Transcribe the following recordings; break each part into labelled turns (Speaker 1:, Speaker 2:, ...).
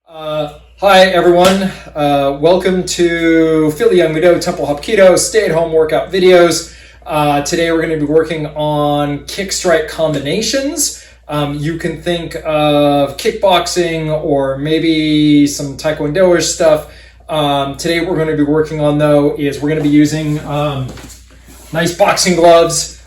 Speaker 1: Hi everyone, welcome to Philly Yongmudo Temple Hapkido stay-at-home workout videos. Today we're going to be working on kick strike combinations. You can think of kickboxing or maybe some taekwondo-ish stuff. Today what we're going to be working on though is we're going to be using nice boxing gloves.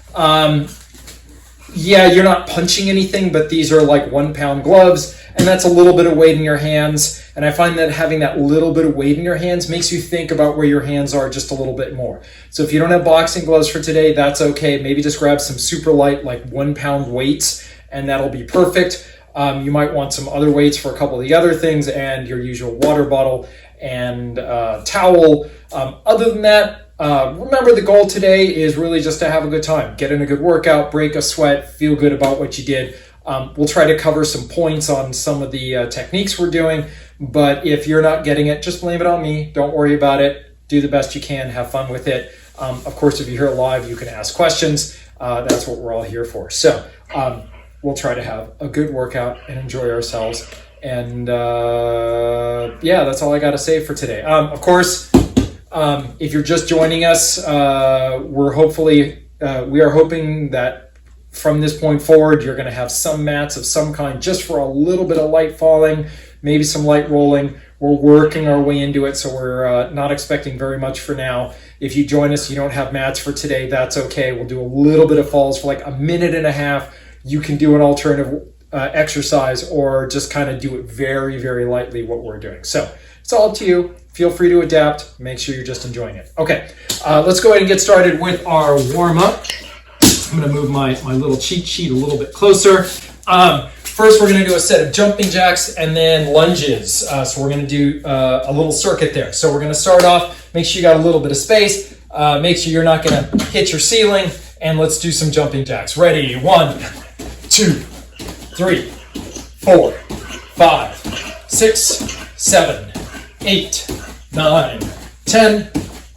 Speaker 1: Yeah, you're not punching anything, but these are like 1 pound gloves, and that's a little bit of weight in your hands. And I find that having that little bit of weight in your hands makes you think about where your hands are just a little bit more. So if you don't have boxing gloves for today, that's okay. Maybe just grab some super light, like 1 pound weights, and that'll be perfect. You might want some other weights for a couple of the other things, and your usual water bottle and towel. Other than that, remember the goal today is really just to have a good time, get in a good workout, break a sweat, feel good about what you did. We'll try to cover some points on some of the techniques we're doing, but if you're not getting it, just blame it on me. Don't worry about it. Do the best you can. Have fun with it. Of course, if you're here live, you can ask questions. That's what we're all here for. So we'll try to have a good workout and enjoy ourselves. And yeah, that's all I got to say for today. Of course, if you're just joining us, we are hoping that from this point forward, you're going to have some mats of some kind just for a little bit of light falling, maybe some light rolling. We're working our way into it, so we're not expecting very much for now. If you join us, you don't have mats for today, that's okay. We'll do a little bit of falls for like a minute and a half. You can do an alternative exercise or just kind of do it very, very lightly what we're doing. So it's all up to you. Feel free to adapt. Make sure you're just enjoying it. Okay, let's go ahead and get started with our warm-up. I'm going to move my little cheat sheet a little bit closer. First, we're going to do a set of jumping jacks and then lunges. So we're going to do a little circuit there. So we're going to start off, make sure you got a little bit of space. Make sure you're not going to hit your ceiling. And let's do some jumping jacks. Ready? 1, 2, 3, 4, 5, 6, 7, 8, 9, 10,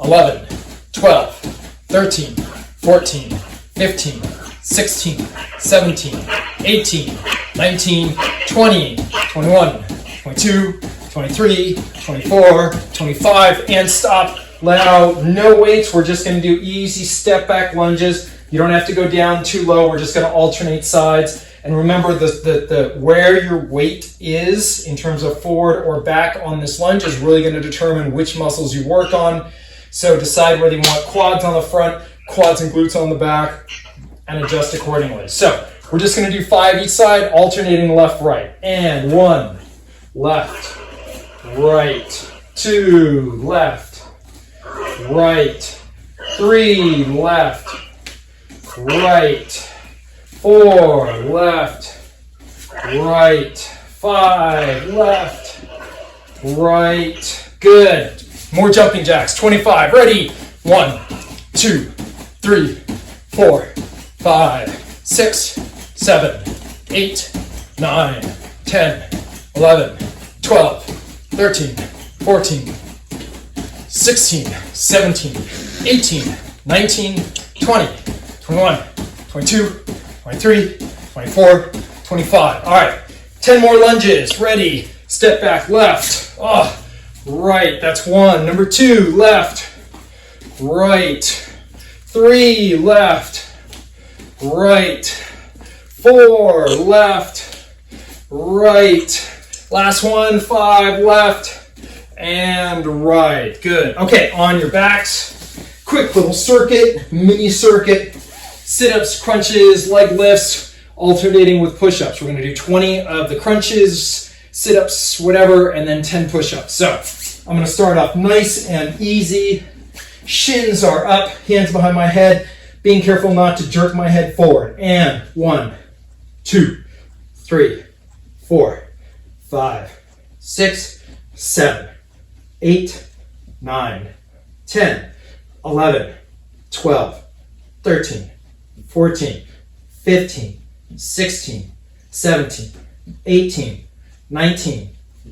Speaker 1: 11, 12, 13, 14, 15, 16, 17, 18, 19, 20, 21, 22, 23, 24, 25, and stop. Now, no weights. We're just going to do easy step back lunges. You don't have to go down too low. We're just going to alternate sides. And remember, the where your weight is in terms of forward or back on this lunge is really going to determine which muscles you work on. So decide whether you want quads on the front, quads and glutes on the back, and adjust accordingly. So we're just going to do 5 each side, alternating left, right. And 1, left, right, 2, left, right, 3, left, right, 4, left, right, 5, left, right. Good. More jumping jacks. 25. Ready? 1, 2, 3, 4, 5, 6, 7, 8, 9, 10, 11, 12, 13, 14, 16, 17, 18, 19, 20, 21, 22, 23, 24, 25. All right, 10 more lunges. Ready? Step back left. Oh, right. That's 1. Number 2, left, right, 3, left, right, 4, left, right. Last one, 5, left, and right. Good. Okay, on your backs. Quick little circuit, mini circuit. Sit-ups, crunches, leg lifts, alternating with push-ups. We're going to do 20 of the crunches, sit-ups, whatever, and then 10 push-ups. So I'm going to start off nice and easy. Shins are up, hands behind my head, being careful not to jerk my head forward. And 1, 2, 3, 4, 5, 6, 7, 8, 9, 10, 11, 12, 13, 14, 15, 16, 17, 18, 19,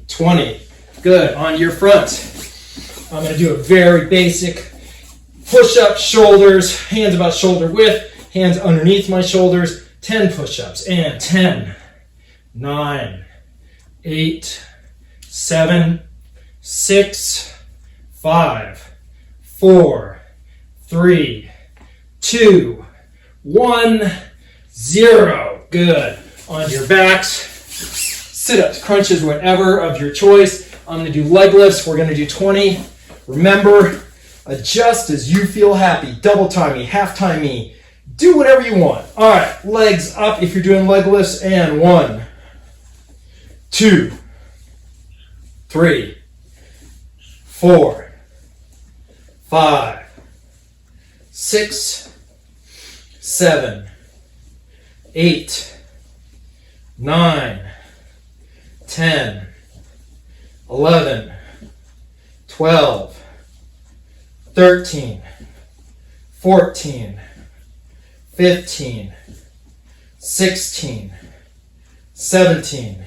Speaker 1: 20. Good. On your front. I'm going to do a very basic push-up, shoulders, hands about shoulder width, hands underneath my shoulders, 10 push-ups, and 10, 9, 8, 7, 6, 5, 4, 3, 2, 1, 0. Good. On your backs, sit-ups, crunches, whatever of your choice. I'm going to do leg lifts. We're going to do 20. Remember, adjust as you feel happy. Double time me, half time me. Do whatever you want. All right, legs up if you're doing leg lifts. And 1, 2, 3, 4, 5, 6, 7, 8, 9, 10, 11, 12, 13, 14, 15, 16, 17,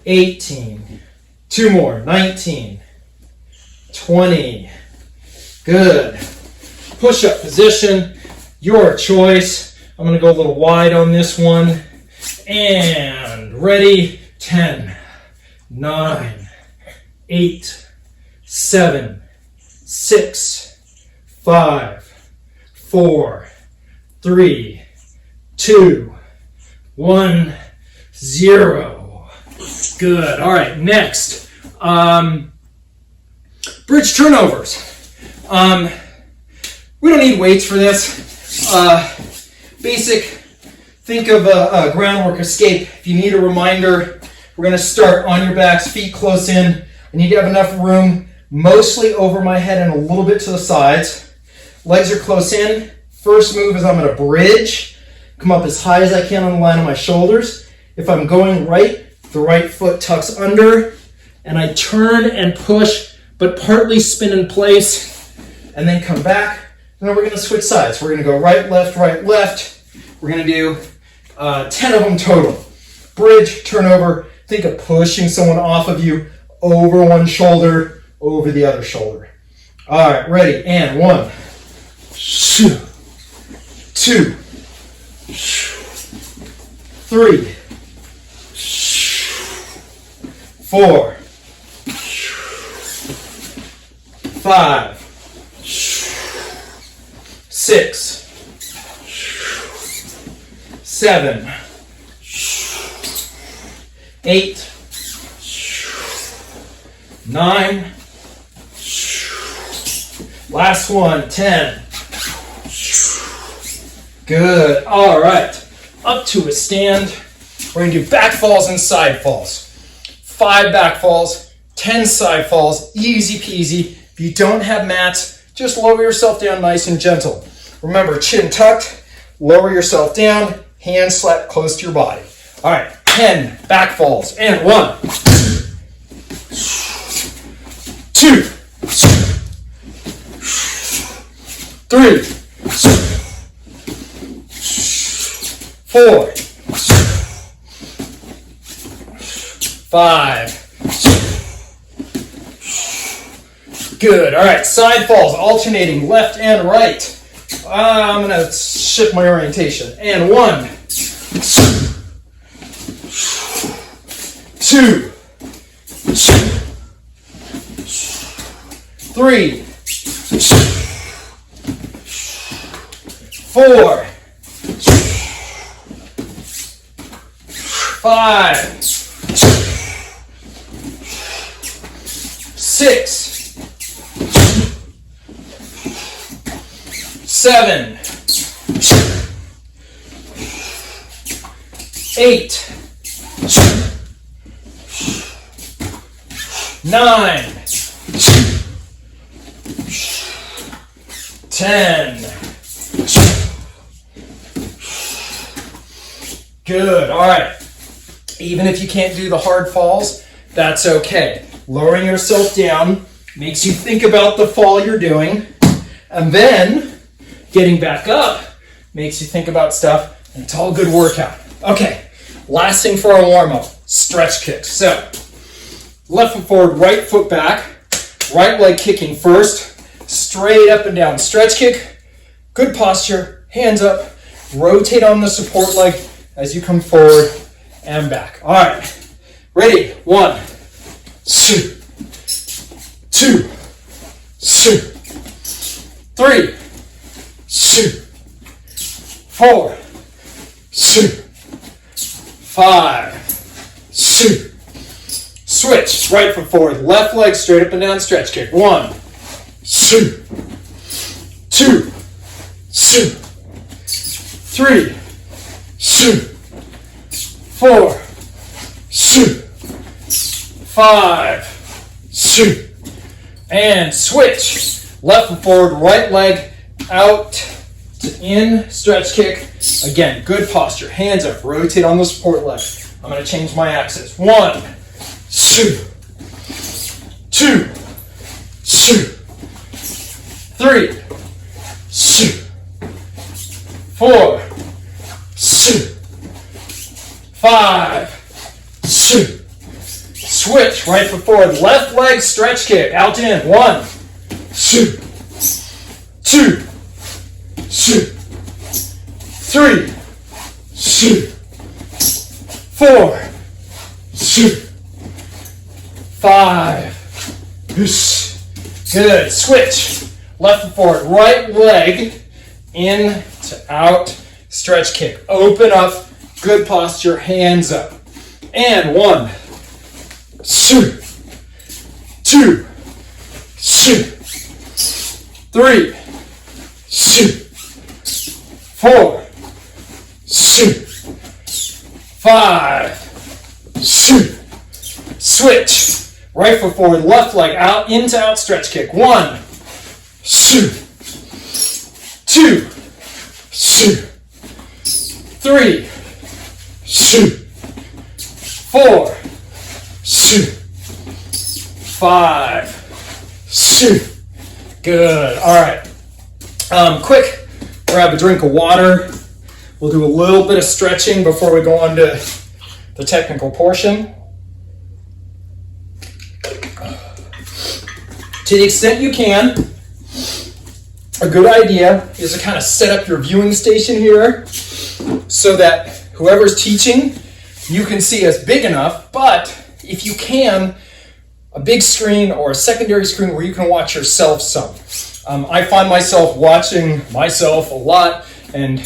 Speaker 1: 18, 2 more, 19, 20. Good. Push-up position, your choice. I'm going to go a little wide on this one. And ready, 10, 9, 8, 7, 6, 5, 4, 3, 2, 1, 0. Good. All right, next. Bridge turnovers. We don't need weights for this. Basic, think of a groundwork escape. If you need a reminder, we're going to start on your backs, feet close in. I need to have enough room, mostly over my head and a little bit to the sides. Legs are close in. First move is I'm going to bridge, come up as high as I can on the line of my shoulders. If I'm going right, the right foot tucks under, and I turn and push, but partly spin in place, and then come back. And then we're going to switch sides. We're going to go right, left, right, left. We're going to do 10 of them total. Bridge, turnover. Think of pushing someone off of you, over one shoulder, over the other shoulder. All right, ready, and 1, 2, 3, 4, 5, 6, 7, 8, 9, last one, 10. Good. All right. Up to a stand. We're going to do back falls and side falls. 5 back falls, 10 side falls, easy peasy. If you don't have mats, just lower yourself down nice and gentle. Remember, chin tucked, lower yourself down, hands slapped close to your body. All right, 10 back falls, and 1, 2, 3, 4, 5. Good. All right, side falls, alternating left and right. I'm going to shift my orientation. And 1, 2, 3, 4, 5, 6, 7, 8, 9, 10. Good. All right. Even if you can't do the hard falls, that's okay. Lowering yourself down makes you think about the fall you're doing, and then getting back up makes you think about stuff, and it's all a good workout. Okay, last thing for our warm-up, stretch kicks. So, left foot forward, right foot back, right leg kicking first, straight up and down. Stretch kick, good posture, hands up, rotate on the support leg as you come forward and back. All right, ready, 1, 2, 2, 3, 4, 5, switch, right foot forward, left leg straight up and down, stretch kick. 1, 2, 3, 4, 5, and switch. Left foot forward, right leg out to in, stretch kick. Again, good posture, hands up, rotate on the support leg. I'm going to change my axis. 1, 2, 3, 4, 5, switch, right foot forward, left leg stretch kick, out to in. 1, 2, 3, 4, 5. Good. Switch. Left foot forward. Right leg in to out. Stretch kick. Open up. Good posture. Hands up. And 1, 2, 3, 4, 5. Switch. Right foot forward, left leg out, into out, stretch kick. 1, 2, 3, 4, 5. Good. All right. Quick, grab a drink of water. We'll do a little bit of stretching before we go on to the technical portion. To the extent you can, a good idea is to kind of set up your viewing station here so that whoever's teaching, you can see us big enough, but if you can, a big screen or a secondary screen where you can watch yourself some. I find myself watching myself a lot, and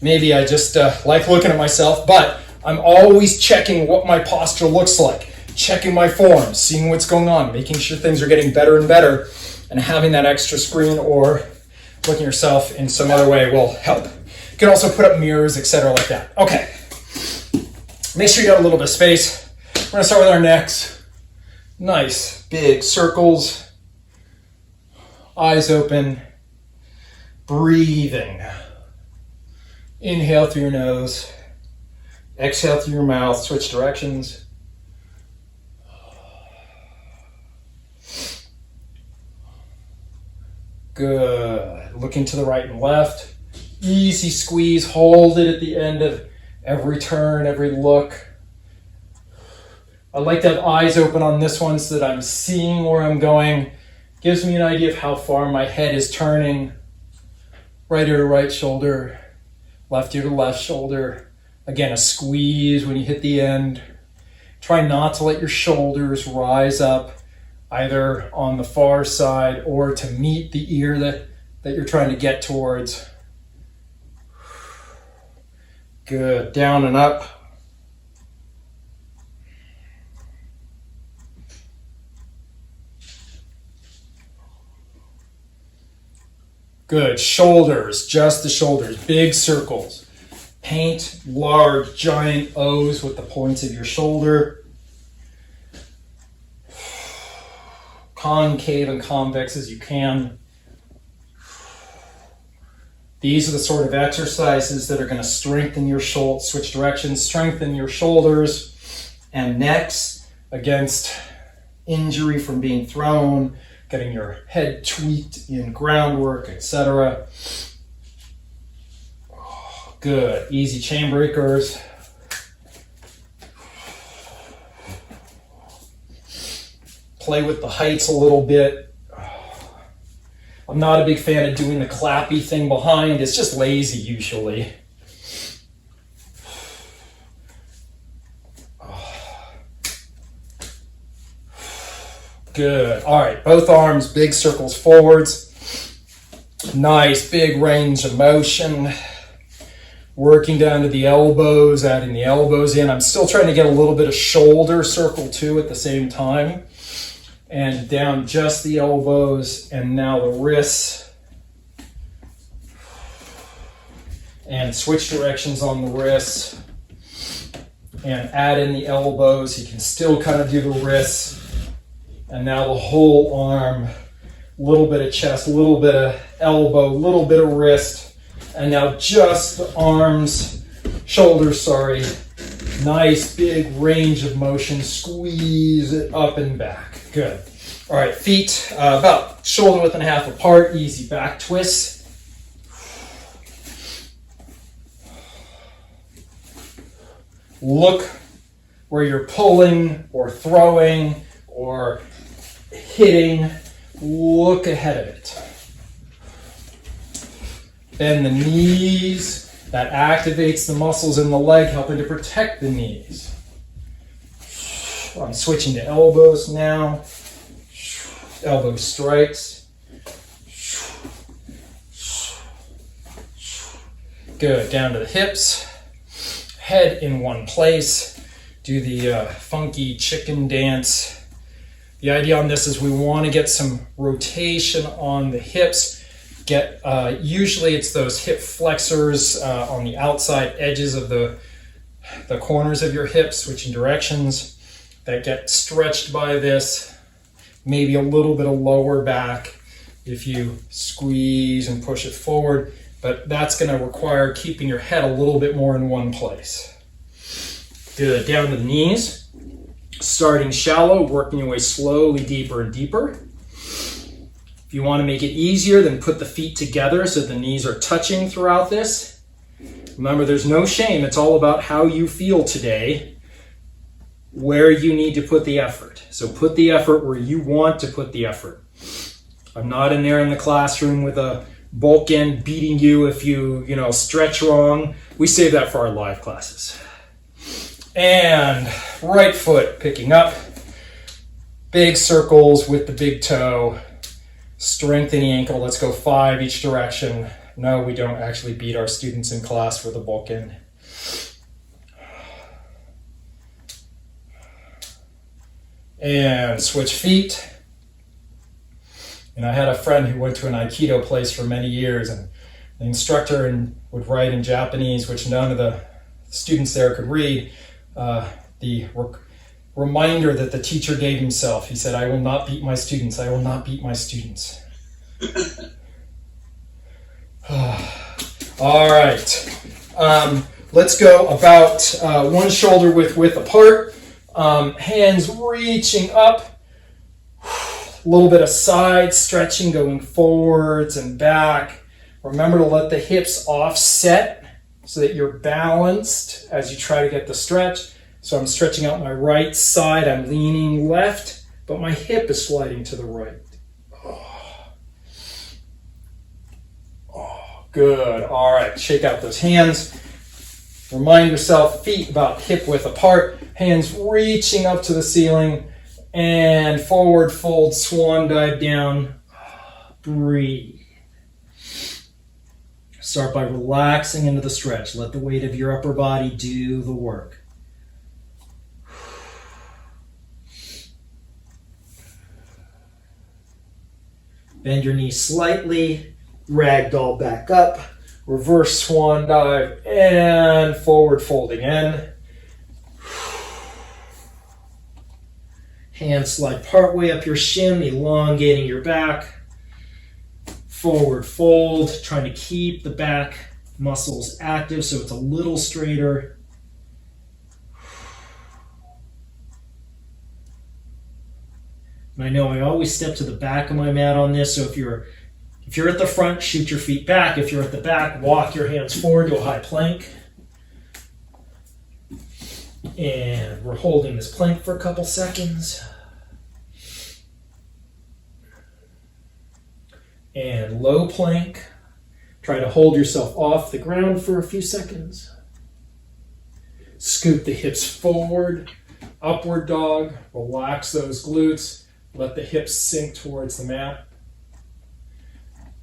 Speaker 1: maybe I just like looking at myself, but I'm always checking what my posture looks like. Checking my form, seeing what's going on, making sure things are getting better and better, and having that extra screen or looking yourself in some other way will help. You can also put up mirrors, etc. like that. Okay. Make sure you got a little bit of space. We're going to start with our necks. Nice, big circles. Eyes open. Breathing. Inhale through your nose. Exhale through your mouth. Switch directions. Good. Looking to the right and left. Easy squeeze. Hold it at the end of every turn, every look. I like to have eyes open on this one so that I'm seeing where I'm going. Gives me an idea of how far my head is turning. Right ear to right shoulder. Left ear to left shoulder. Again, a squeeze when you hit the end. Try not to let your shoulders rise up, either on the far side or to meet the ear that you're trying to get towards. Good. Down and up. Good. Shoulders, just the shoulders. Big circles. Paint large, giant O's with the points of your shoulder. Concave and convex as you can. These are the sort of exercises that are going to strengthen your shoulder, switch directions, strengthen your shoulders and necks against injury from being thrown, getting your head tweaked in groundwork, etc. Good. Easy chain breakers. Play with the heights a little bit. I'm not a big fan of doing the clappy thing behind. It's just lazy usually. Good. All right, both arms, big circles forwards. Nice, big range of motion. Working down to the elbows, adding the elbows in. I'm still trying to get a little bit of shoulder circle too at the same time. And down just the elbows, and now the wrists. And switch directions on the wrists. And add in the elbows. You can still kind of do the wrists. And now the whole arm. A little bit of chest, a little bit of elbow, a little bit of wrist. And now just the arms, shoulders, sorry. Nice big range of motion. Squeeze it up and back. Good. All right, feet about shoulder width and a half apart. Easy back twist. Look where you're pulling or throwing or hitting. Look ahead of it. Bend the knees. That activates the muscles in the leg, helping to protect the knees. I'm switching to elbows now. Elbow strikes. Good. Down to the hips. Head in one place. Do the funky chicken dance. The idea on this is we want to get some rotation on the hips. Get usually it's those hip flexors on the outside edges of the corners of your hips, switching directions, that get stretched by this. Maybe a little bit of lower back if you squeeze and push it forward, but that's going to require keeping your head a little bit more in one place. Good. Down to the knees. Starting shallow, working your way slowly deeper and deeper. If you want to make it easier, then put the feet together so the knees are touching throughout this. Remember, there's no shame. It's all about how you feel today, where you need to put the effort. So put the effort where you want to put the effort. I'm not in there in the classroom with a bulk end beating you if you stretch wrong. We save that for our live classes. And right foot picking up. Big circles with the big toe. Strengthen the ankle. Let's go 5 each direction. No, we don't actually beat our students in class for the bulk in. And switch feet. And I had a friend who went to an Aikido place for many years, and the instructor would write in Japanese, which none of the students there could read, the reminder that the teacher gave himself. He said, "I will not beat my students. I will not beat my students." All right. Let's go about one shoulder width apart. Hands reaching up. A little bit of side stretching going forwards and back. Remember to let the hips offset so that you're balanced as you try to get the stretch. So I'm stretching out my right side. I'm leaning left, but my hip is sliding to the right. Oh, good. All right, shake out those hands. Remind yourself, feet about hip width apart, hands reaching up to the ceiling, and forward fold, swan dive down. Breathe. Start by relaxing into the stretch. Let the weight of your upper body do the work. Bend your knees slightly, ragdoll back up, reverse swan dive, and forward folding in. Hands slide partway up your shin, elongating your back. Forward fold, trying to keep the back muscles active so it's a little straighter. And I know I always step to the back of my mat on this, so if you're at the front, shoot your feet back. If you're at the back, walk your hands forward to a high plank. And we're holding this plank for a couple seconds. And low plank. Try to hold yourself off the ground for a few seconds. Scoot the hips forward. Upward dog. Relax those glutes. Let the hips sink towards the mat.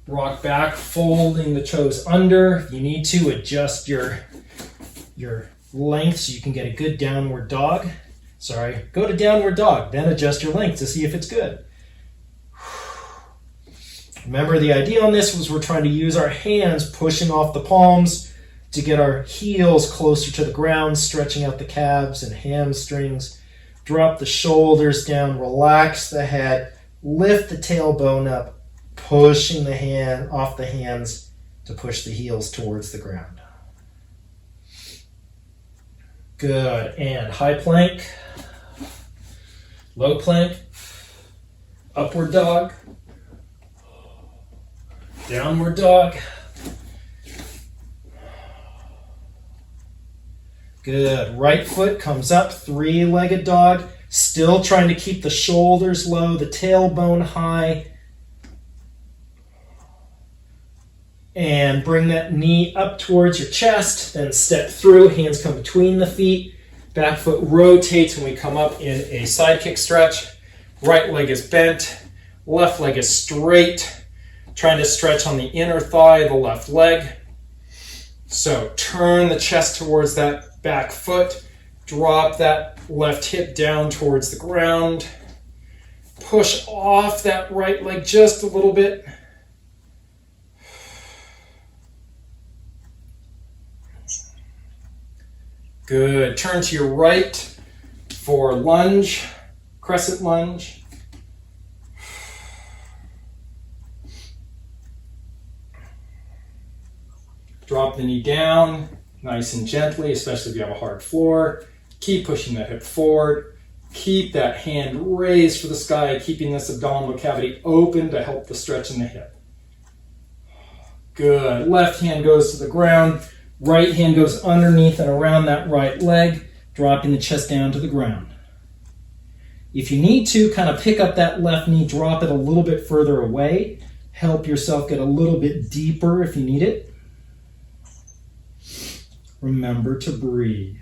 Speaker 1: Rock back, folding the toes under. If you need to, adjust your length so you can get a good downward dog. Sorry, go to downward dog, then adjust your length to see if it's good. Remember, the idea on this was we're trying to use our hands pushing off the palms to get our heels closer to the ground, stretching out the calves and hamstrings. Drop the shoulders down, relax the head, lift the tailbone up, pushing the hand off the hands to push the heels towards the ground. Good, and high plank, low plank, upward dog, downward dog. Good. Right foot comes up, three-legged dog. Still trying to keep the shoulders low, the tailbone high. And bring that knee up towards your chest. Then step through, hands come between the feet. Back foot rotates when we come up in a side kick stretch. Right leg is bent, left leg is straight. Trying to stretch on the inner thigh of the left leg. So turn the chest towards that back foot. Drop that left hip down towards the ground. Push off that right leg just a little bit. Good. Turn to your right for lunge, crescent lunge. Drop the knee down, nice and gently, especially if you have a hard floor. Keep pushing the hip forward. Keep that hand raised for the sky, keeping this abdominal cavity open to help the stretch in the hip. Good. Left hand goes to the ground. Right hand goes underneath and around that right leg, dropping the chest down to the ground. If you need to, kind of pick up that left knee, drop it a little bit further away. Help yourself get a little bit deeper if you need it. Remember to breathe.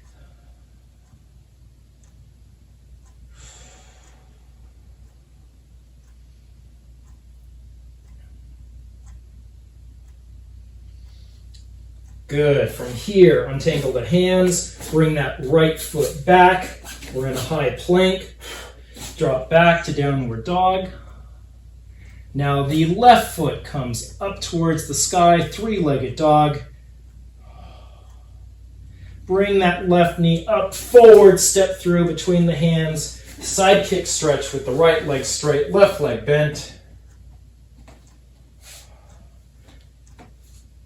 Speaker 1: Good. From here, untangle the hands, bring that right foot back. We're in a high plank. Drop back to downward dog. Now the left foot comes up towards the sky, three-legged dog. Bring that left knee up, forward, step through between the hands. Side kick stretch with the right leg straight, left leg bent.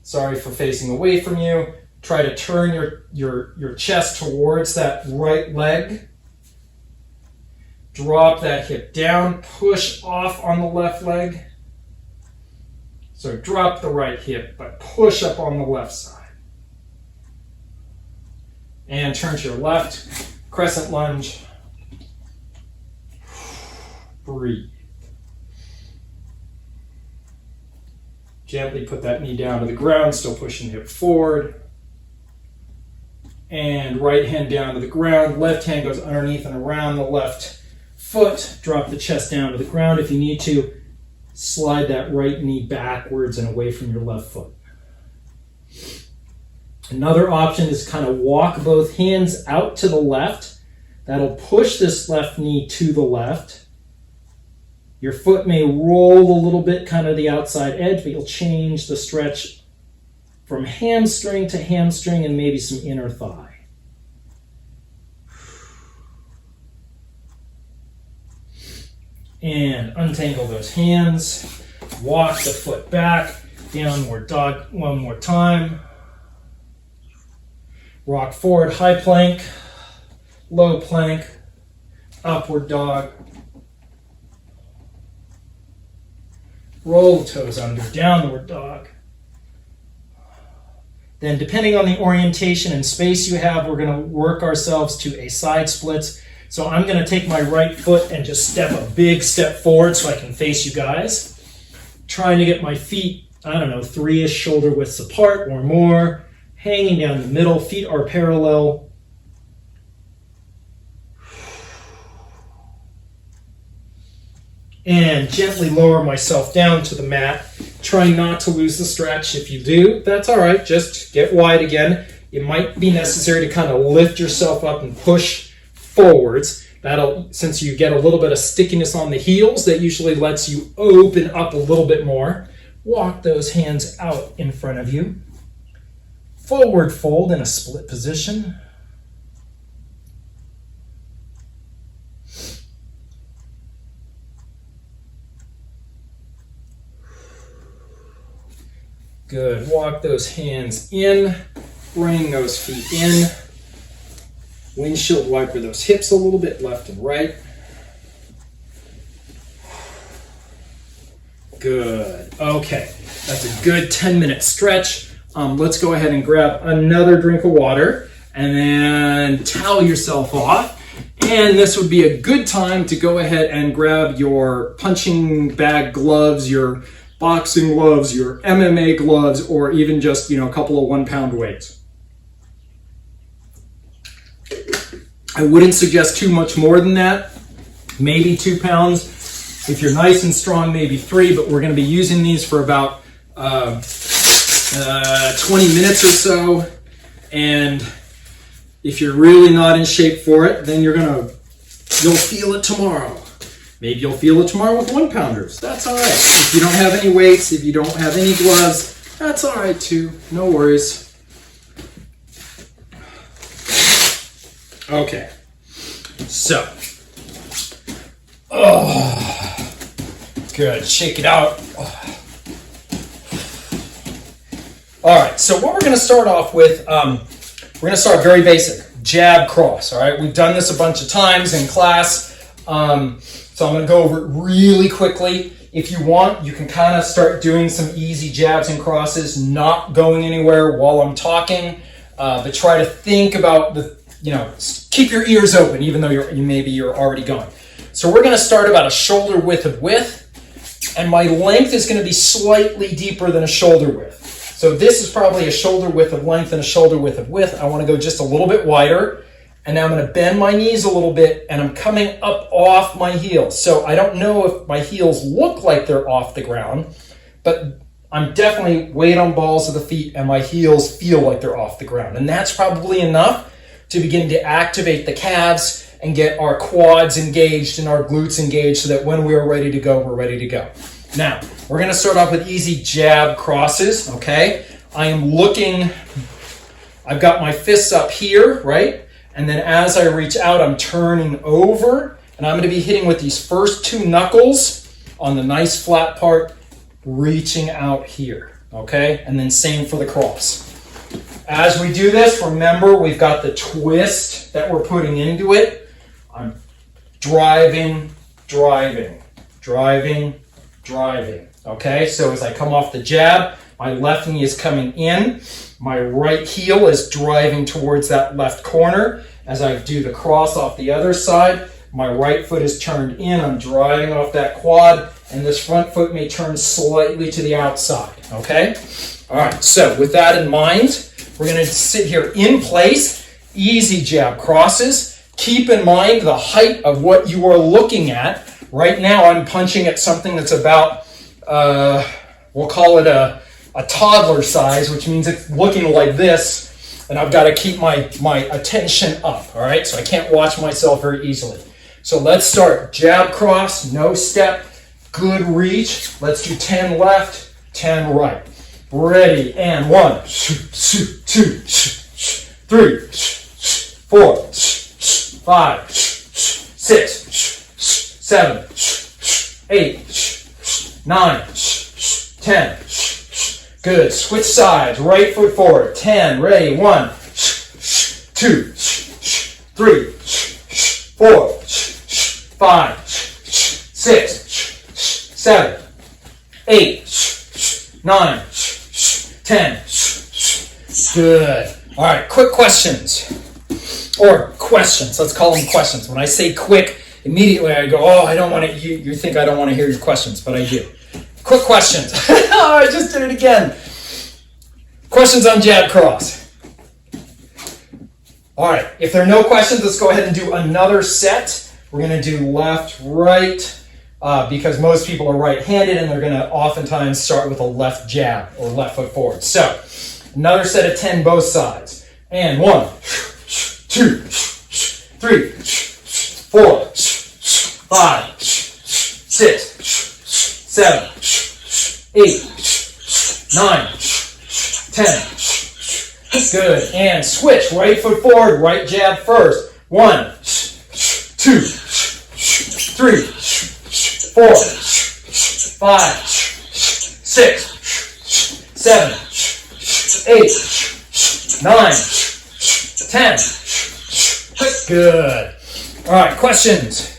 Speaker 1: Sorry for facing away from you. Try to turn your chest towards that right leg. Drop that hip down, push off on the left leg. So drop the right hip, but push up on the left side. And turn to your left, crescent lunge. Breathe. Gently put that knee down to the ground, still pushing the hip forward. And right hand down to the ground, left hand goes underneath and around the left foot. Drop the chest down to the ground. If you need to, slide that right knee backwards and away from your left foot. Another option is kind of walk both hands out to the left. That'll push this left knee to the left. Your foot may roll a little bit, kind of the outside edge, but you'll change the stretch from hamstring to hamstring and maybe some inner thigh. And untangle those hands. Walk the foot back. Downward dog one more time. Rock forward, high plank, low plank, upward dog. Roll the toes under, downward dog. Then depending on the orientation and space you have, we're going to work ourselves to a side splits. So I'm going to take my right foot and just step a big step forward so I can face you guys. Trying to get my feet, 3-ish shoulder widths apart or more. Hanging down the middle, feet are parallel. and gently lower myself down to the mat. Try not to lose the stretch. If you do, that's all right. Just get wide again. It might be necessary to kind of lift yourself up and push forwards. That'll, since you get a little bit of stickiness on the heels, that usually lets you open up a little bit more. Walk those hands out in front of you. Forward fold in a split position. Good. Walk those hands in. Bring those feet in. Windshield wiper those hips a little bit, left and right. Good. Okay. That's a good 10-minute stretch. Let's go ahead and grab another drink of water and then towel yourself off. And this would be a good time to go ahead and grab your punching bag gloves, your boxing gloves, your MMA gloves, or even just, a couple of 1-pound weights. I wouldn't suggest too much more than that. Maybe 2 pounds. If you're nice and strong, maybe 3, but we're going to be using these for about 20 minutes or so. And if you're really not in shape for it, then you'll feel it tomorrow. Maybe you'll feel it tomorrow with 1-pounders. That's all right. If you don't have any weights, if you don't have any gloves, that's all right too. No worries. Okay. So. Oh. Good. Shake it out. All right. So what we're going to start off with, we're going to start very basic. Jab, cross. All right. We've done this a bunch of times in class. So I'm going to go over it really quickly. If you want, you can kind of start doing some easy jabs and crosses, not going anywhere while I'm talking, but try to think about keep your ears open, even though you're already going. So we're going to start about a shoulder width of width, and my length is going to be slightly deeper than a shoulder width. So this is probably a shoulder width of length and a shoulder width of width. I want to go just a little bit wider. And now I'm going to bend my knees a little bit, and I'm coming up off my heels. So I don't know if my heels look like they're off the ground, but I'm definitely weight on balls of the feet, and my heels feel like they're off the ground. And that's probably enough to begin to activate the calves and get our quads engaged and our glutes engaged so that when we are ready to go, we're ready to go. Now, we're going to start off with easy jab crosses, okay? I've got my fists up here, right? And then as I reach out, I'm turning over, and I'm going to be hitting with these first 2 knuckles on the nice flat part, reaching out here, okay? And then same for the cross. As we do this, remember we've got the twist that we're putting into it. I'm driving, driving, driving, driving, okay? So as I come off the jab, my left knee is coming in. My right heel is driving towards that left corner. As I do the cross off the other side, my right foot is turned in. I'm driving off that quad, and this front foot may turn slightly to the outside, okay? All right, so with that in mind, we're going to sit here in place, easy jab crosses. Keep in mind the height of what you are looking at. Right now, I'm punching at something that's about, we'll call it a toddler size, which means it's looking like this, and I've got to keep my attention up, all right? So I can't watch myself very easily. So let's start. Jab cross, no step, good reach. Let's do 10 left, 10 right. Ready, and 1, 2, 3, 4, 5, 6, 7, 8, 9, 10. Good. Switch sides. Right foot forward. 10. Ready. 1, 2, 3, 4, 5, 6, 7, 8, 9, 10. Good. All right. Quick questions. Or questions. Let's call them questions. When I say quick, immediately I go, oh, I don't want to, you think I don't want to hear your questions, but I do. Quick questions. Oh, I just did it again. Questions on jab cross. All right. If there are no questions, let's go ahead and do another set. We're going to do left, right, because most people are right-handed and they're going to oftentimes start with a left jab or left foot forward. So another set of 10 both sides. And 1, 2, 3, 4, 5, 6, 7, 8, 9, 10. Good. And switch. Right foot forward, right jab first. 1, 2, 3, 4, 5, 6, 7, 8, 9, 10. Good. All right, questions?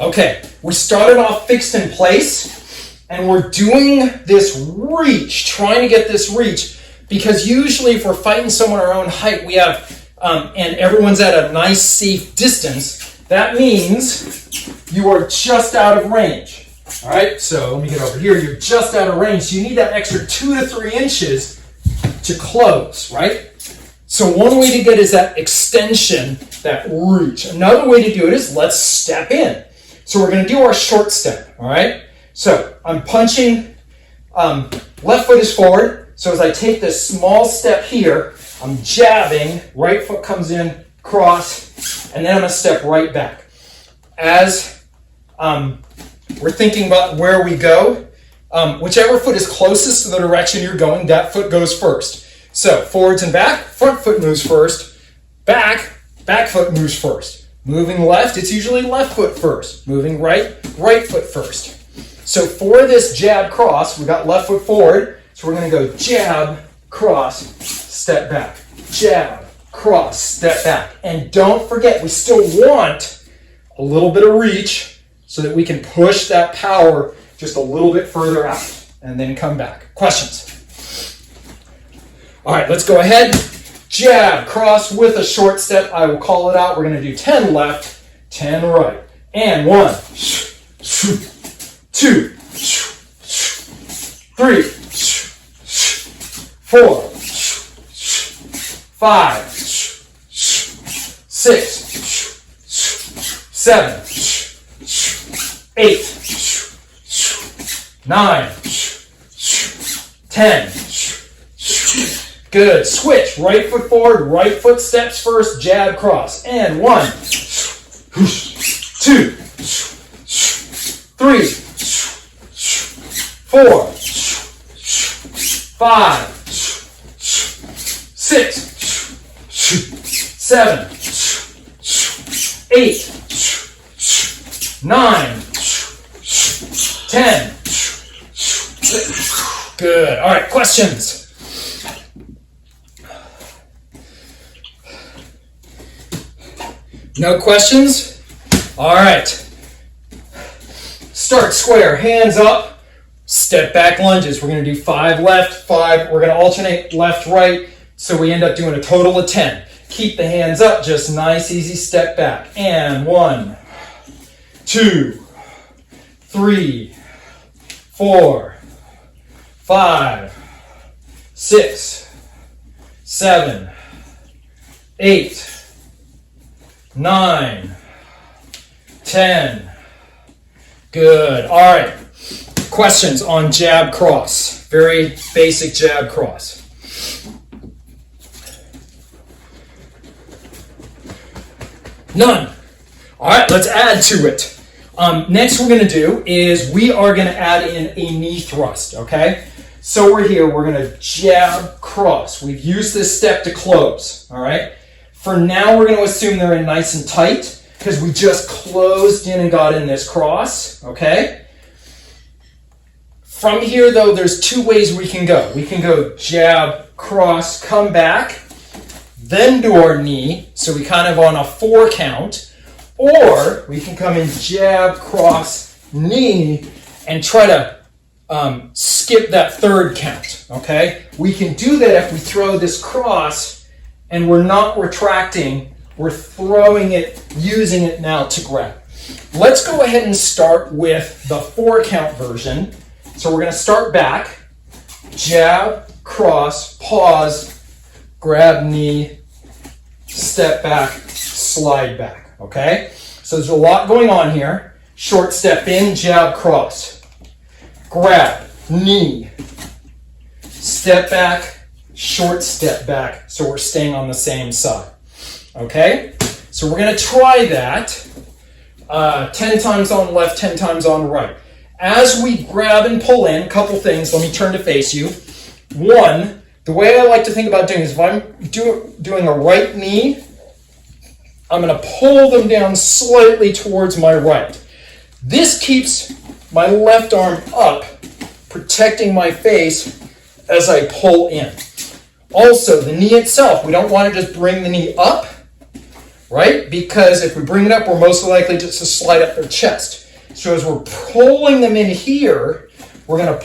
Speaker 1: Okay, we started off fixed in place, and we're doing this reach, trying to get this reach, because usually if we're fighting someone our own height, we have, and everyone's at a nice safe distance, that means you are just out of range. All right, so let me get over here. You're just out of range, so you need that extra 2 to 3 inches to close, right? So one way to get is that extension, that reach. Another way to do it is let's step in. So we're going to do our short step, all right? So I'm punching, left foot is forward. So as I take this small step here, I'm jabbing, right foot comes in, cross, and then I'm going to step right back. As we're thinking about where we go, whichever foot is closest to the direction you're going, that foot goes first. So forwards and back, front foot moves first, back foot moves first. Moving left, it's usually left foot first. Moving right, right foot first. So for this jab cross, we got left foot forward, so we're going to go jab, cross, step back. Jab, cross, step back. And don't forget, we still want a little bit of reach so that we can push that power just a little bit further out and then come back. Questions? All right, let's go ahead. Jab, cross with a short step. I will call it out. We're going to do 10 left, 10 right. And 1, 2, 3, 4, 5, 6, 7, 8, 9, 10. Good. Switch. Right foot forward, right foot steps first, jab, cross. And 1, 2, 3, 4, 5, 6, 7, 8, 9, 10. Good. All right, questions? No questions? All right. Start square, hands up, step back lunges. We're going to do 5 left, 5. We're going to alternate left, right, so we end up doing a total of 10. Keep the hands up, just nice, easy step back. And 1, 2, 3, 4, 5, 6, 7, 8, 9, 10. Good. All right. Questions on jab cross. Very basic jab cross. None. All right, let's add to it. Next we're going to do is we are going to add in a knee thrust, okay? So we're here, we're going to jab cross. We've used this step to close, all right? For now, we're going to assume they're in nice and tight because we just closed in and got in this cross, okay? From here, though, there's 2 ways we can go. We can go jab, cross, come back, then do our knee, so we kind of on a 4 count, or we can come in jab, cross, knee, and try to skip that 3rd count, okay? We can do that if we throw this cross and we're not retracting, we're throwing it, using it now to grab. Let's go ahead and start with the 4 count version. So we're going to start back, jab, cross, pause, grab knee, step back, slide back, okay? So there's a lot going on here. Short step in, jab, cross. Grab, knee, step back, short step back, so we're staying on the same side, okay? So we're going to try that 10 times on left, 10 times on right. As we grab and pull in, a couple things, let me turn to face you. One, the way I like to think about doing is if I'm doing a right knee, I'm going to pull them down slightly towards my right. This keeps my left arm up, protecting my face as I pull in. Also, the knee itself, we don't want to just bring the knee up, right? Because if we bring it up, we're most likely just to slide up their chest. So as we're pulling them in here, we're going to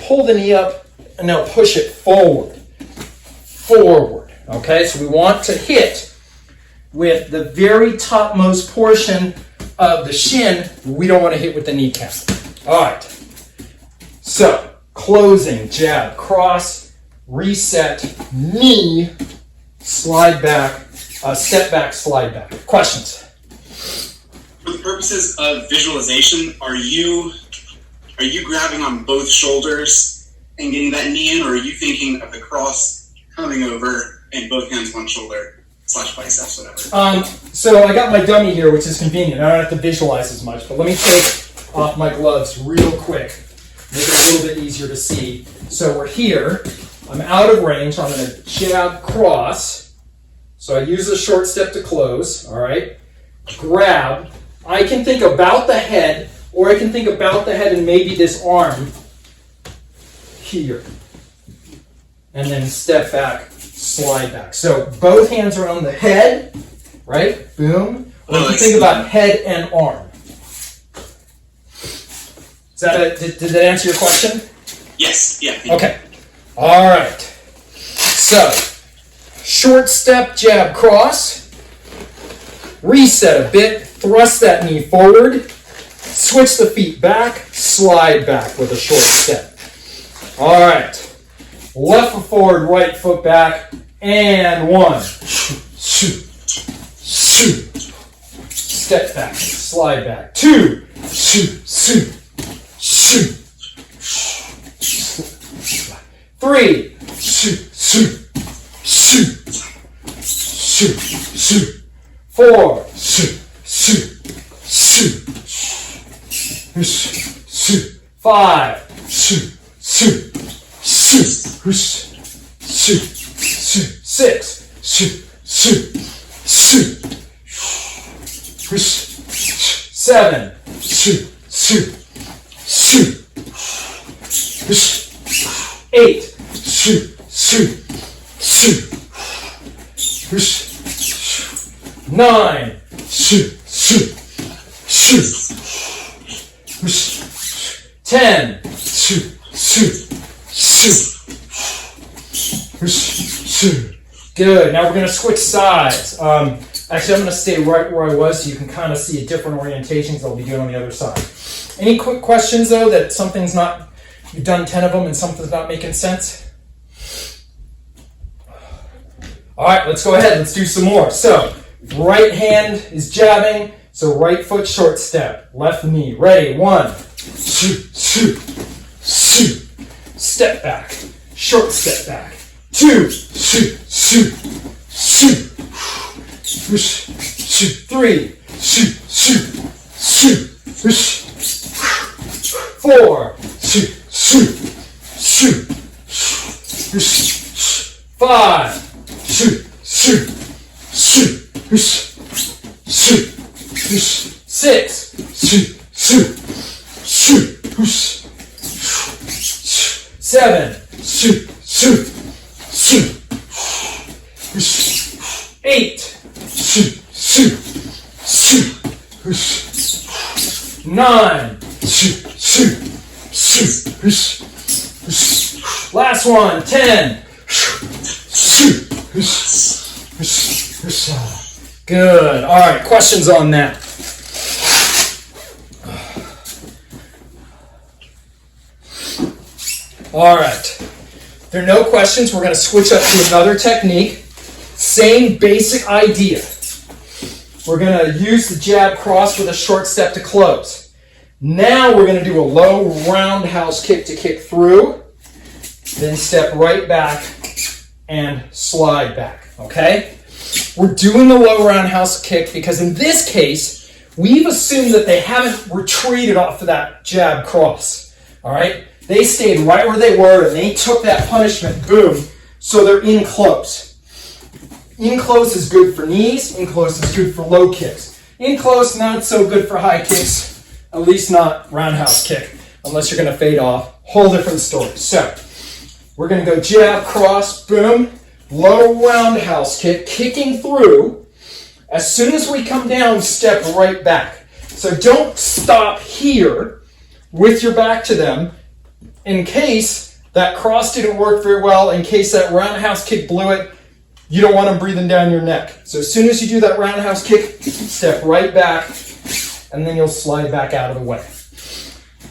Speaker 1: pull the knee up, and now push it forward. Okay? So we want to hit with the very topmost portion of the shin. We don't want to hit with the kneecap. All right. So, closing, jab, cross, reset, knee, slide back, step back, slide back. Questions?
Speaker 2: For the purposes of visualization, are you grabbing on both shoulders and getting that knee in, or are you thinking of the cross coming over and both hands one shoulder / biceps, whatever?
Speaker 1: So I got my dummy here, which is convenient. I don't have to visualize as much, but let me take off my gloves real quick. Make it a little bit easier to see. So we're here. I'm out of range. I'm going to jab, cross. So I use the short step to close. All right. Grab. I can think about the head, or I can think about the head and maybe this arm here. And then step back, slide back. So both hands are on the head, right? Boom. Or you can think about head and arm. Did that answer your question?
Speaker 2: Yes. Yeah.
Speaker 1: Okay. All right. So, short step, jab, cross. Reset a bit. Thrust that knee forward. Switch the feet back. Slide back with a short step. All right. Left foot forward, right foot back. And 1. Step back. Slide back. 2. 3. 4. 5. 6. 7. 8. 9. 10. Good. Now we're going to switch sides. Actually, I'm going to stay right where I was so you can kind of see a different orientations I'll be doing on the other side. Any quick questions, though, that something's not, you've done 10 of them and something's not making sense? All right, let's go ahead. Let's do some more. So, right hand is jabbing. So, right foot, short step. Left knee. Ready? 1. Step back. Short step back. 2. 3. 4. 5. 6. 7. 8. 9. Last one. 10. Good. All right. Questions on that? All right. If there are no questions, we're going to switch up to another technique. Same basic idea. We're going to use the jab cross with a short step to close. Now we're going to do a low roundhouse kick to kick through, then step right back and slide back, okay? We're doing the low roundhouse kick because in this case, we've assumed that they haven't retreated off of that jab cross, all right? They stayed right where they were and they took that punishment, boom, so they're in close. In close is good for knees, in close is good for low kicks. In close, not so good for high kicks, at least not roundhouse kick, unless you're gonna fade off. Whole different story. So, we're gonna go jab, cross, boom, low roundhouse kick, kicking through. As soon as we come down, step right back. So don't stop here with your back to them in case that cross didn't work very well, in case that roundhouse kick blew it. You don't want them breathing down your neck. So as soon as you do that roundhouse kick, step right back, and then you'll slide back out of the way.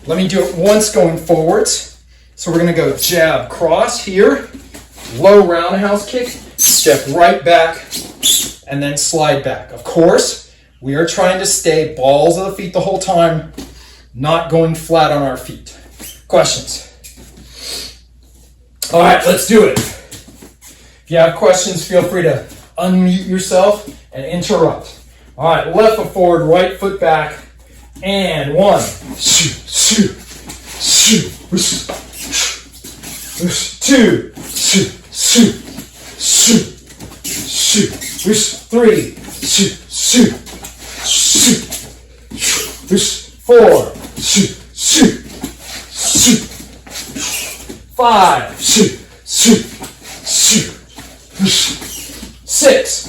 Speaker 1: Let me do it once going forwards. So we're gonna go jab, cross here, low roundhouse kick, step right back, and then slide back. Of course, we are trying to stay balls of the feet the whole time, not going flat on our feet. Questions? All right, let's do it. If you have questions, feel free to unmute yourself and interrupt. All right, left foot forward, right foot back, and 1, 2, 3, 4, 5, 6,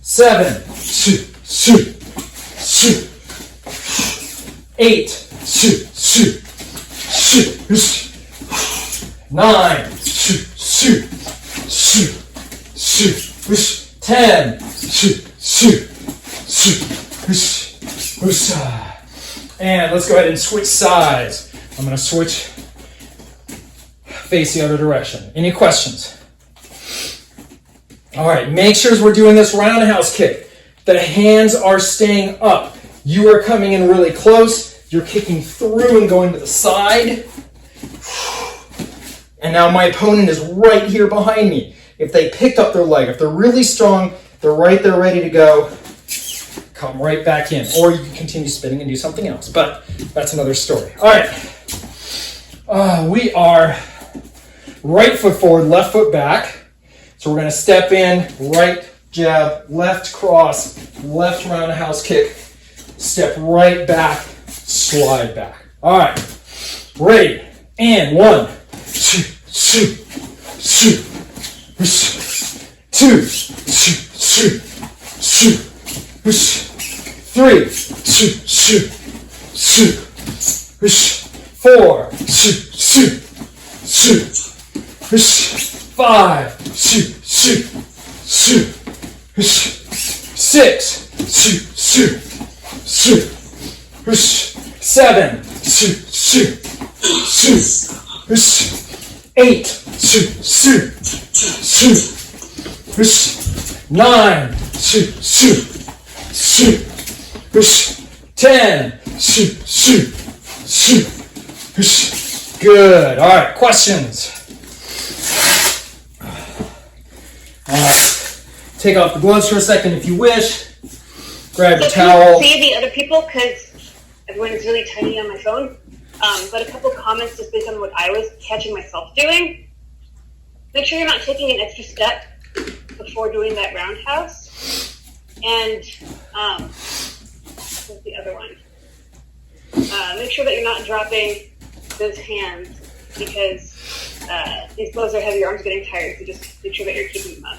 Speaker 1: 7, 8, 9, 10, and let's go ahead and switch sides. I'm going to switch, face the other direction. Any questions? All right, make sure as we're doing this roundhouse kick, the hands are staying up. You are coming in really close. You're kicking through and going to the side. And now my opponent is right here behind me. If they picked up their leg, if they're really strong, they're right there ready to go. Come right back in. Or you can continue spinning and do something else. But that's another story. All right. We are right foot forward, left foot back. So we're going to step in, right jab, left cross, left roundhouse kick, step right back, slide back. All right. Ready. And 1, 2, 3, 4, 5, 6, 7, 8, 9, 10. Good. All right, questions? All right. Take off the gloves for a second if you wish. Grab your towel.
Speaker 3: See the other people because everyone is really tiny on my phone. But a couple comments just based on what I was catching myself doing. Make sure you're not taking an extra step before doing that roundhouse. And what's the other one? Make sure that you're not dropping those hands because these blows are heavy, your arms are getting tired, so just make sure that you're keeping them up.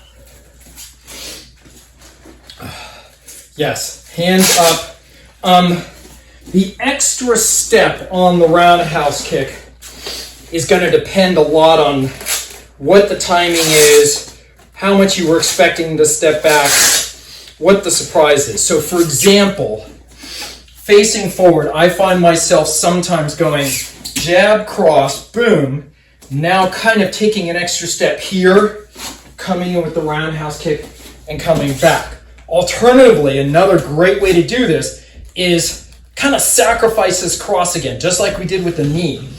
Speaker 1: Yes, hands up. The extra step on the roundhouse kick is going to depend a lot on what the timing is, how much you were expecting to step back, what the surprise is. So for example, facing forward, I find myself sometimes going jab, cross, boom, now kind of taking an extra step here, coming in with the roundhouse kick and coming back. Alternatively, another great way to do this is kind of sacrifice this cross again, just like we did with the knee.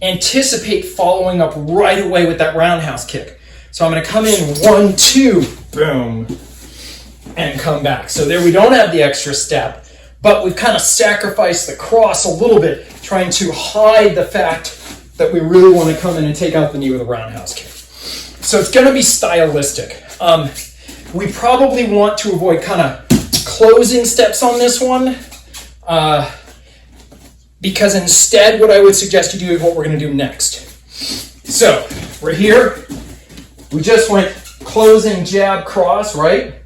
Speaker 1: Anticipate following up right away with that roundhouse kick. So I'm going to come in 1, 2, boom, and come back. So there we don't have the extra step, but we've kind of sacrificed the cross a little bit, trying to hide the fact that we really want to come in and take out the knee with a roundhouse kick. So it's going to be stylistic. We probably want to avoid kind of closing steps on this one, because instead what I would suggest you do is what we're going to do next. So we're here. We just went closing, jab, cross, right?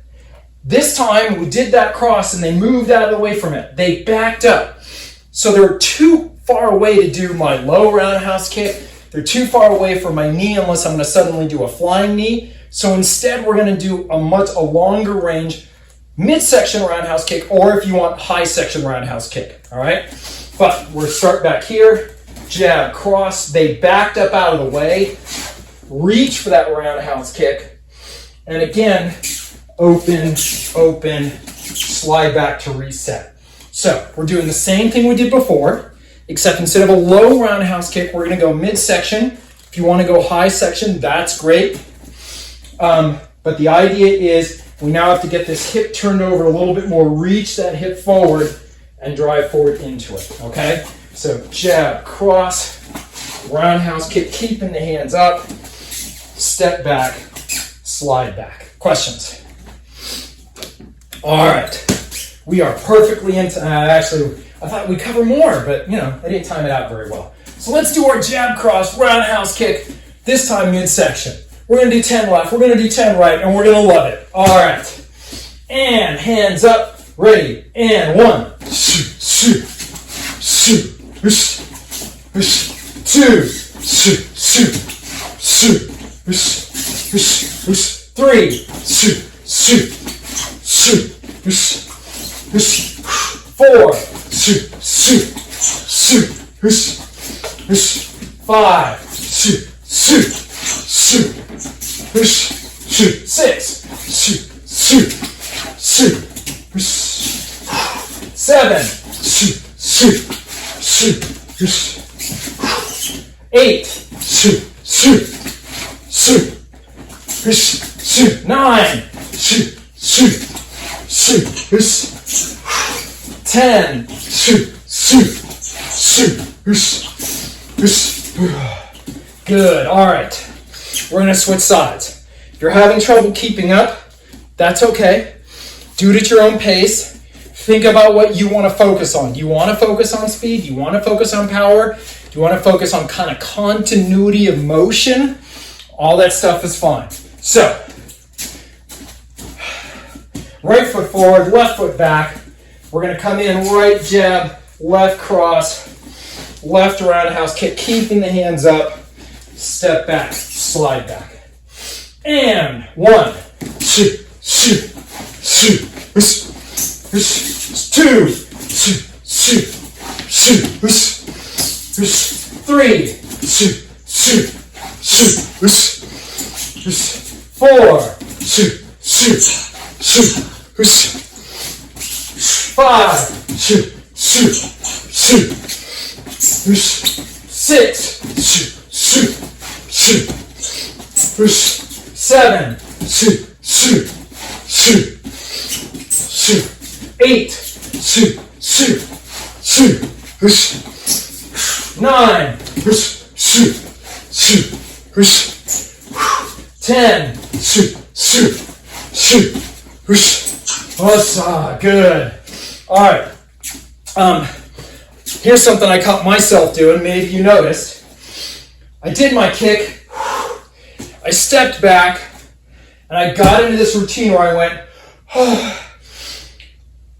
Speaker 1: This time we did that cross and they moved out of the way from it. They backed up. So they're too far away to do my low roundhouse kick. They're too far away from my knee unless I'm going to suddenly do a flying knee. So instead we're going to do a longer range midsection roundhouse kick, or if you want, high section roundhouse kick. All right? But we'll start back here. Jab, cross. They backed up out of the way. Reach for that roundhouse kick. And again, open, open, slide back to reset. So we're doing the same thing we did before, except instead of a low roundhouse kick, we're going to go midsection. If you want to go high section, that's great. But the idea is we now have to get this hip turned over a little bit more, reach that hip forward, and drive forward into it, okay? So jab, cross, roundhouse kick, keeping the hands up, step back, slide back. Questions? All right. We are perfectly into, actually, I thought we'd cover more, but, I didn't time it out very well. So let's do our jab, cross, roundhouse kick, this time midsection. We're going to do 10 left, we're going to do 10 right, and we're going to love it. All right. And hands up, ready, and 1, 2, 3, 4, 5, 6, 7, 8, 9, 10. Good. All right. We're going to switch sides. If you're having trouble keeping up, that's okay. Do it at your own pace. Think about what you want to focus on. Do you want to focus on speed? Do you want to focus on power? Do you want to focus on kind of continuity of motion? All that stuff is fine. So, right foot forward, left foot back. We're going to come in right jab, left cross, left roundhouse kick, keeping the hands up, step back, slide back. And 1, 2, 2, 3, 4, 5, 6, 7, 8, 9, 10. Good. All right. Here's something I caught myself doing. Maybe you noticed. I did my kick. I stepped back, and I got into this routine where I went,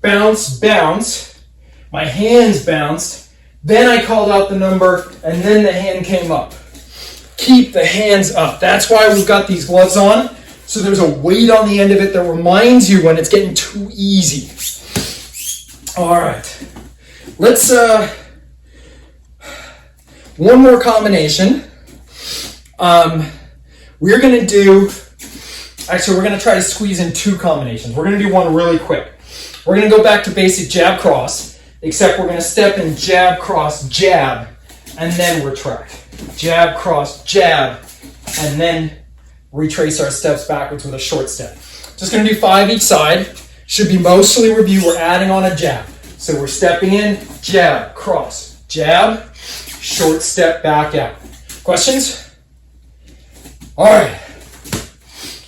Speaker 1: bounce, bounce. My hands bounced. Then I called out the number, and then the hand came up. Keep the hands up. That's why we've got these gloves on. So there's a weight on the end of it that reminds you when it's getting too easy. All right. Let's, one more combination. We're going to do Actually, we're going to try to squeeze in 2 combinations. We're going to do one really quick. We're going to go back to basic jab cross, except we're going to step in jab cross jab and then retract. Jab cross jab and then retrace our steps backwards with a short step. Just going to do 5 each side. Should be mostly review. We're adding on a jab. So we're stepping in, jab, cross, jab, short step back out. Questions? All right.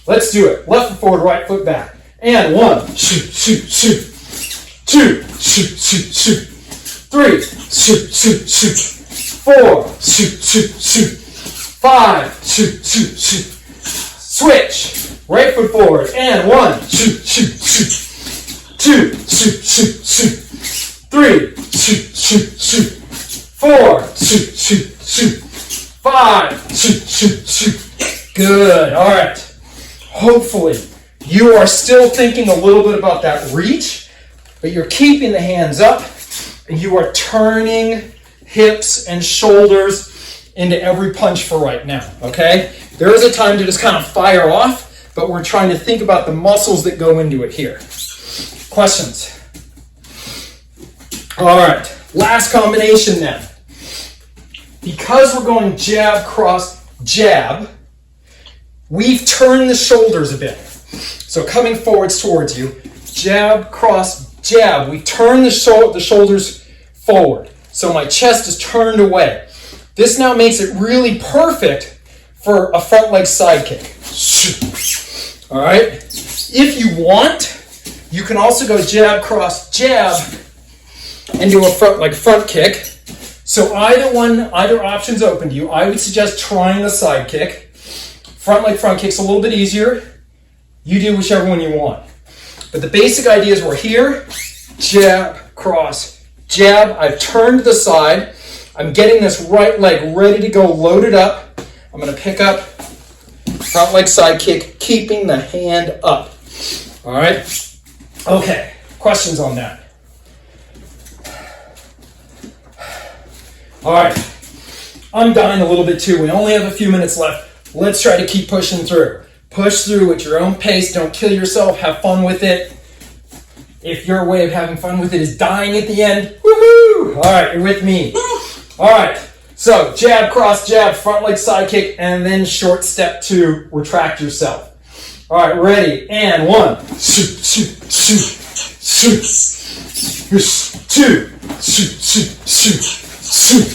Speaker 1: Let's do it. Left foot forward, right foot back. And 1, shoot, shoot, shoot. 2, shoot, shoot, shoot. 3, shoot, shoot, shoot. 4, shoot, shoot, shoot. 5, shoot, shoot, shoot. Switch. Right foot forward. And 1, shoot, shoot, shoot. 2, shoot, shoot, shoot. 3, shoot, shoot, shoot. 4, shoot, shoot, shoot. 5, shoot, shoot, shoot. Good. All right. Hopefully, you are still thinking a little bit about that reach, but you're keeping the hands up, and you are turning hips and shoulders into every punch for right now, okay? There is a time to just kind of fire off, but we're trying to think about the muscles that go into it here. Questions? All right, last combination then. Because we're going jab, cross, jab, we've turned the shoulders a bit. So coming forwards towards you, jab, cross, jab. We turn the shoulders forward. So my chest is turned away. This now makes it really perfect for a front leg side kick. All right. If you want, you can also go jab, cross, jab, and do a front kick. So either option's open to you. I would suggest trying the side kick. Front leg front kick's a little bit easier. You do whichever one you want. But the basic idea is we're here, jab, cross, jab. I've turned to the side. I'm getting this right leg ready to go, loaded up. I'm going to pick up front leg side kick, keeping the hand up. All right? Okay, questions on that? All right, I'm dying a little bit too. We only have a few minutes left. Let's try to keep pushing through. Push through at your own pace. Don't kill yourself. Have fun with it. If your way of having fun with it is dying at the end, woohoo! All right, you're with me. All right, so jab, cross, jab, front leg side kick, and then short step to retract yourself. All right, ready, and 1, shoot, shoot, shoot, shoot, shoot, 2, shoot, shoot, shoot, shoot,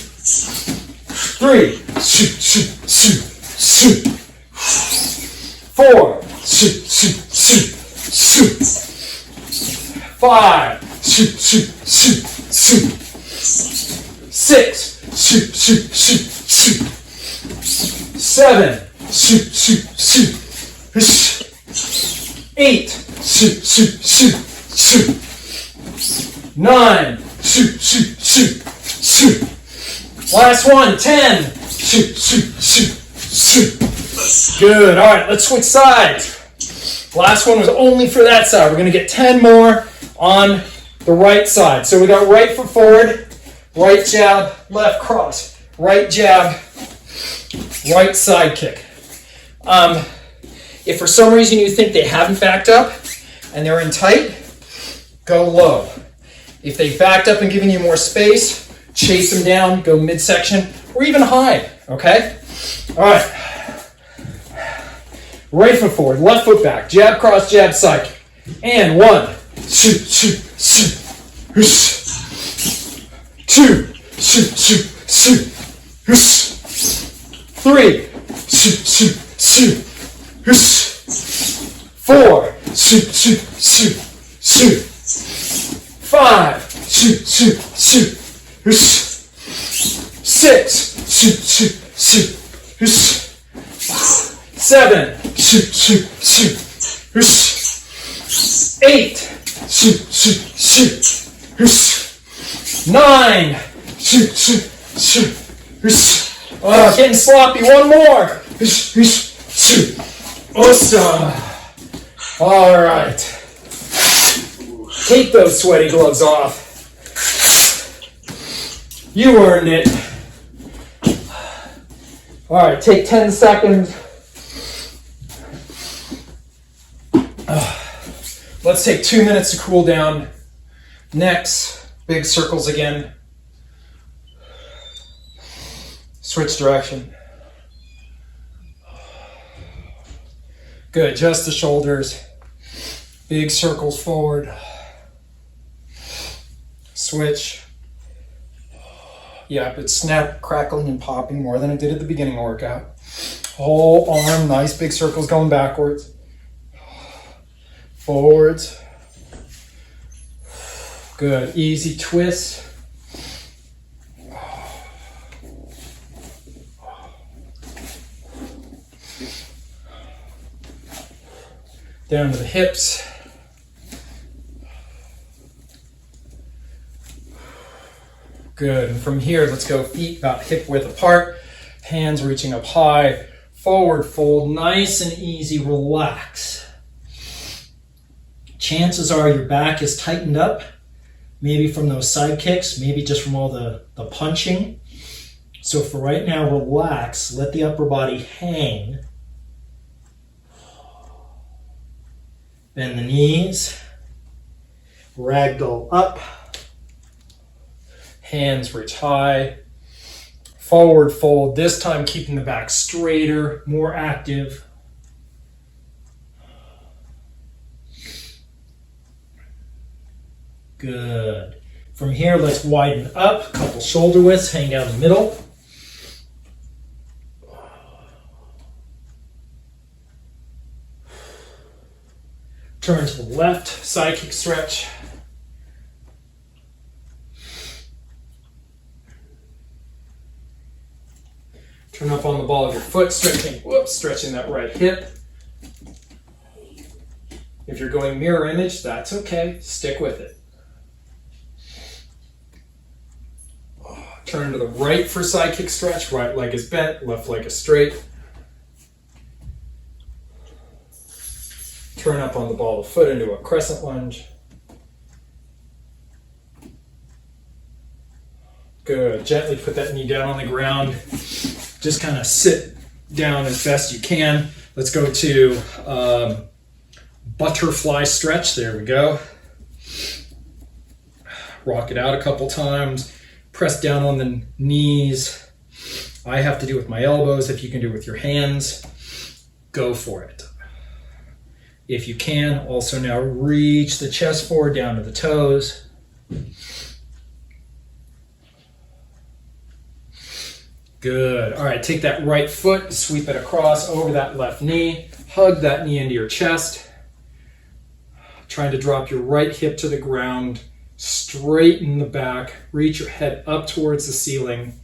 Speaker 1: 3, shoot, shoot, shoot, shoot, 4, shoot, shoot, shoot, shoot, 5, shoot, shoot, shoot, shoot, 6, shoot, shoot, shoot, shoot, 7, shoot, shoot, shoot, 8, shoot, shoot, shoot, shoot, 9, shoot, shoot, shoot, shoot. Last one, 10, shoot, shoot, shoot, shoot. Good. All right, let's switch sides. Last one was only for that side. We're going to get 10 more on the right side. So we got right foot forward, right jab, left cross, right jab, right side kick. If for some reason you think they haven't backed up and they're in tight, go low. If they backed up and given you more space, chase them down, go midsection, or even high, okay? All right. Right foot forward, left foot back, jab, cross, jab, side kick. And 1, shoot, shoot, shoot. 2, shoot, shoot, shoot. 3, shoot, shoot, shoot. 4, shoot, shoot, shoot, shoot. 5, shoot, shoot, shoot. 6, shoot, shoot, shoot. 7, shoot, shoot, shoot. 8, shoot, shoot, shoot. 9, shoot, shoot, shoot. Oh, getting sloppy. One more. Shoot. Awesome. All right. Take those sweaty gloves off. You earned it. All right, take 10 seconds. Let's take 2 minutes to cool down. Next, big circles again. Switch direction. Good, just the shoulders. Big circles forward. Switch. Yep, it's snap, crackling, and popping more than it did at the beginning workout. Whole arm, nice big circles going backwards. Forwards. Good, easy twist. Down to the hips. Good, and from here, let's go feet about hip width apart, hands reaching up high, forward fold, nice and easy, relax. Chances are your back is tightened up, maybe from those side kicks, maybe just from all the punching. So for right now, relax, let the upper body hang. Bend the knees, ragdoll up, hands reach high, forward fold, this time keeping the back straighter, more active. Good. From here, let's widen up, couple shoulder widths, hang down the middle. Turn to the left, side kick stretch. Turn up on the ball of your foot, stretching that right hip. If you're going mirror image, that's okay, stick with it. Turn to the right for side kick stretch, right leg is bent, left leg is straight. Turn up on the ball of the foot into a crescent lunge. Good. Gently put that knee down on the ground. Just kind of sit down as best you can. Let's go to butterfly stretch. There we go. Rock it out a couple times. Press down on the knees. I have to do it with my elbows. If you can do it with your hands, go for it. If you can, also now reach the chest forward down to the toes. Good. All right, take that right foot, sweep it across over that left knee. Hug that knee into your chest. Trying to drop your right hip to the ground. Straighten the back. Reach your head up towards the ceiling.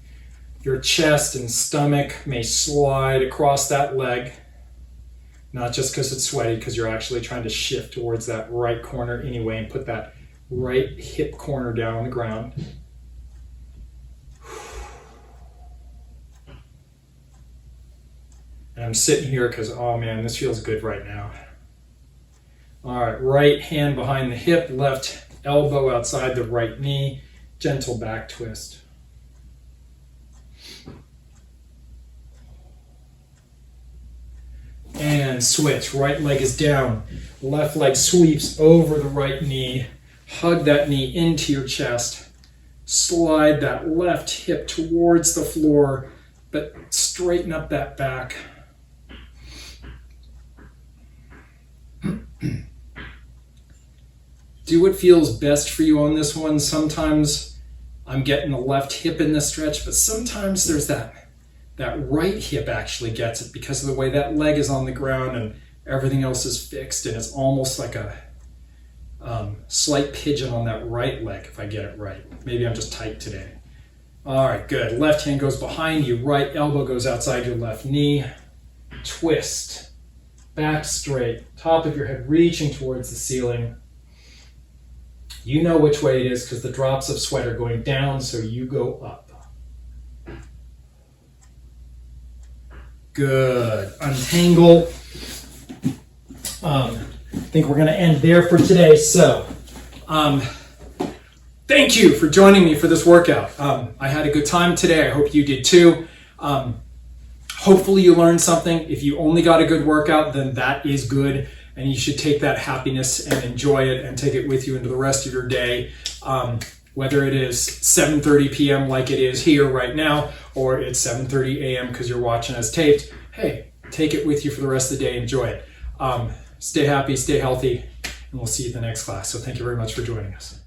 Speaker 1: Your chest and stomach may slide across that leg. Not just because it's sweaty, because you're actually trying to shift towards that right corner anyway and put that right hip corner down on the ground. And I'm sitting here because, oh man, this feels good right now. All right, right hand behind the hip, left elbow outside the right knee, gentle back twist. And switch, right leg is down, left leg sweeps over the right knee, hug that knee into your chest, slide that left hip towards the floor, but straighten up that back. Do what feels best for you on this one. Sometimes I'm getting the left hip in this stretch, but sometimes there's that right hip actually gets it because of the way that leg is on the ground and everything else is fixed, and it's almost like a slight pigeon on that right leg if I get it right. Maybe I'm just tight today. All right, good. Left hand goes behind you, right elbow goes outside your left knee. Twist, back straight, top of your head reaching towards the ceiling. You know which way it is because the drops of sweat are going down, so you go up. Good. Untangle. I think we're going to end there for today. So, thank you for joining me for this workout. I had a good time today. I hope you did too. Hopefully you learned something. If you only got a good workout, then that is good. and you should take that happiness and enjoy it and take it with you into the rest of your day. Whether it is 7:30 p.m. like it is here right now, or it's 7:30 a.m. because you're watching us taped, hey, take it with you for the rest of the day. Enjoy it. Stay happy, stay healthy, and we'll see you in the next class. So thank you very much for joining us.